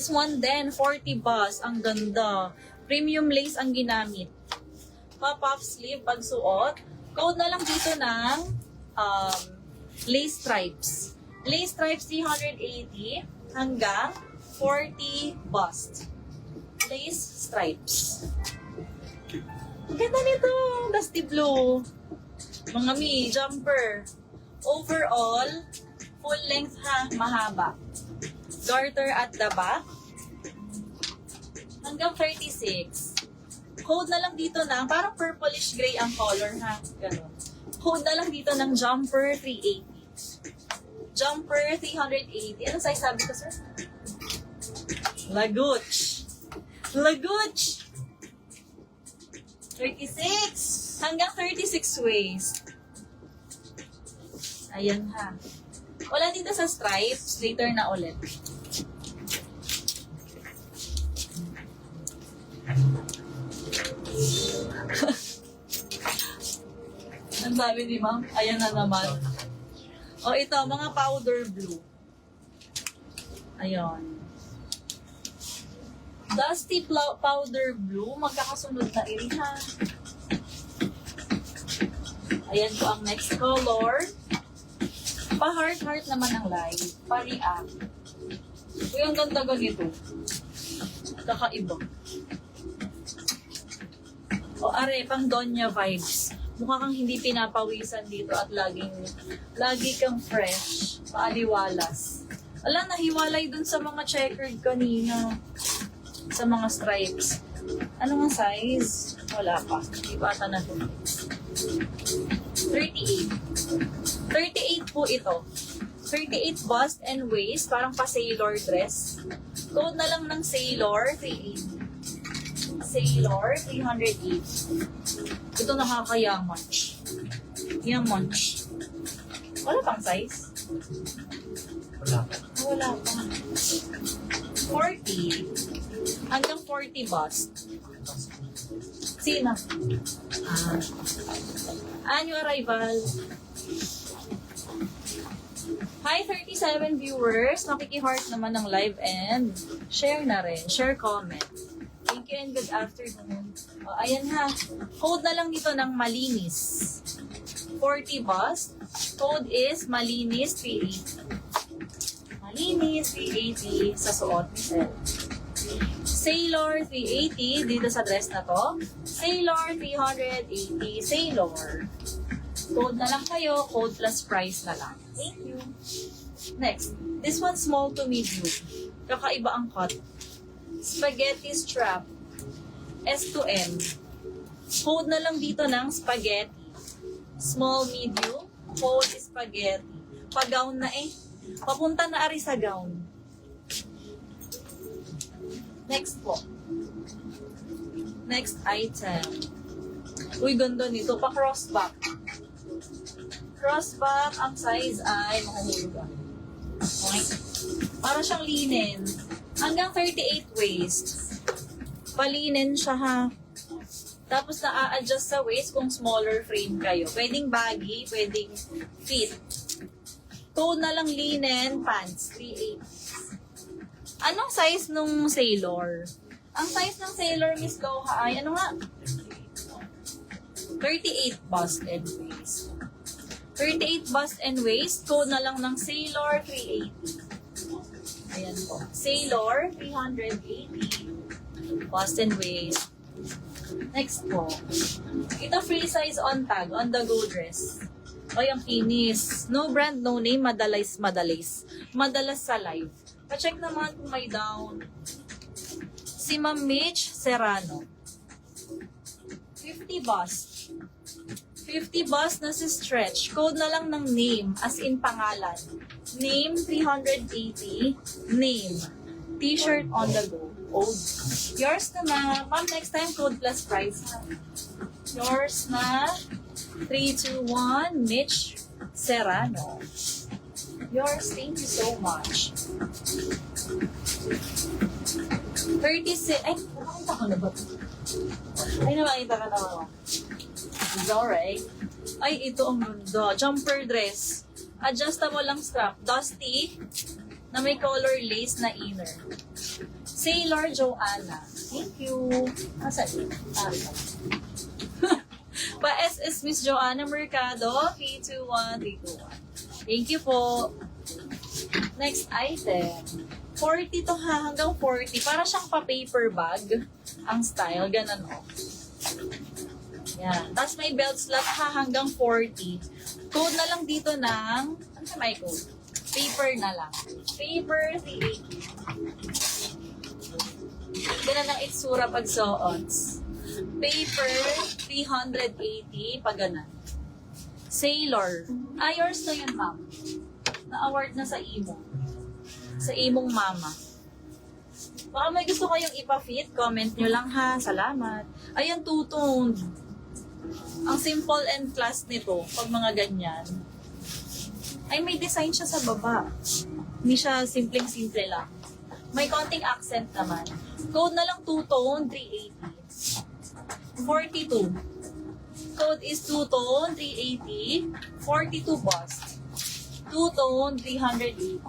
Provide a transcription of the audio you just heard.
This one then, 40 bus. Ang ganda. Premium lace ang ginamit. Pop-up sleeve pagsuot. Code na lang dito ng lace stripes. Lace stripes 380 hanggang 40 bust. Lace stripes. Ang ganda nito. Dusty blue. Mga mi, jumper. Overall, full length ha, mahaba. Garter at the back. Hanggang 36. Code na lang dito ng, parang purplish gray ang color ha. Ganun. Code na lang dito ng jumper 380. Jumper 380. Ano size sabi ko, sir? Laguch. Laguch. 36. Hanggang 36 waist. Ayan ha. Wala dito sa stripes. Later na ulit. Ang sabi ni ma'am, ayan na naman. O ito, mga powder blue. Ayan. Dusty powder blue, magkakasunod na rin ha. Ayan po ang next color. Pa-heart-heart naman ang light. Pa-react. Uy, ang ganda ganito. Kakaiba. O are, pang Donya vibes. Mukha kang hindi pinapawisan dito at lagi kang fresh. Paaliwalas. Ala, nahiwalay dun sa mga checkered kanina. Sa mga stripes. Ano nga size? Wala pa. Hindi pa ata na dun. 38. 38 po ito. 38 bust and waist. Parang pa-sailor dress. Code na lang ng sailor. 380. Sailor, 308. Ito nakakayamanch. Yamanch. Wala pang size? Wala pa. Wala pa. 40. Hanggang 40 bust. Sino? New arrival. Hi 37 viewers. Nakiki-heart naman ng live and share na rin. Share, comment. Thank you and good afternoon. Ayan ha. Code na lang dito ng malinis. 40 bust. Code is malinis 380. Malinis 380 sa suot ni Sel. Sailor 380 dito sa dress na to. Sailor 380. Sailor. Code na lang kayo. Code plus price na lang. Thank you. Next. This one small to medium. Kakaiba ang cut. Spaghetti strap. S to M. Code na lang dito ng spaghetti. Small, medium. Code is spaghetti. Pag-gown na eh. Papunta na ari sa gown. Next po. Next item. Uy, ganda nito. Pa-crossback. Crossback, ang size ay makahulugan. Okay. Para siyang linen. Hanggang 38 waist. Palinen siya ha. Tapos na-a-adjust sa waist kung smaller frame kayo. Pwedeng baggy, pwedeng fit. Code na lang linen, pants, 3/8. Anong size nung sailor? Ang size ng sailor, Miss Loha, ay ano nga? 38 bust and waist. 38 bust and waist. Code na lang ng sailor, 380. Ayan po. Sailor, 380. Bust and waist. Next po. Ito free size on tag, on the go dress. Ay, ang kinis. No brand, no name, madalas. Madalas sa live. Pa-check naman kung may down. Si Ma'am Mitch Serrano. 50 bust. 50 bust na si stretch. Code na lang ng name, as in pangalan. Name, 380. Name. T-shirt on the go. Old. Yours na ma'am. Ma'am, next time, code plus price. Yours na, 321, Mitch Serrano. Yours, thank you so much. 36, ay, nakakita ko na ba? Ay, nakakita ka na ba? It's alright. Ay, ito ang ganda. Jumper dress. Adjustable lang strap. Dusty, na may color lace na inner. Sailor Joanna. Thank you. Asan? Pa SS Miss Joanna Mercado, K21321. Thank you po. Next item. 40 to ha, hanggang 40. Para siyang pa-paper bag. Ang style, ganun o. Yan. Tapos may belt slot ha, hanggang 40. Code na lang dito ng, ano sa may code? Paper na lang. Paper 380. Ganun ang itsura pag suots. Paper 380 pag ganun. Sailor. Yours na yun, ma'am. Na-award na sa imo. Sa imong mama. Baka may gusto kayong ipa-fit, comment nyo lang ha. Salamat. Ayan, two-toned. Ang simple and class nito, pag mga ganyan. Ay, may design siya sa baba. Hindi siya simpleng-simple lang. May konting accent naman. Code na lang two-tone, 380. 42. Code is two-tone, 380. 42 bust. Two-tone, 380.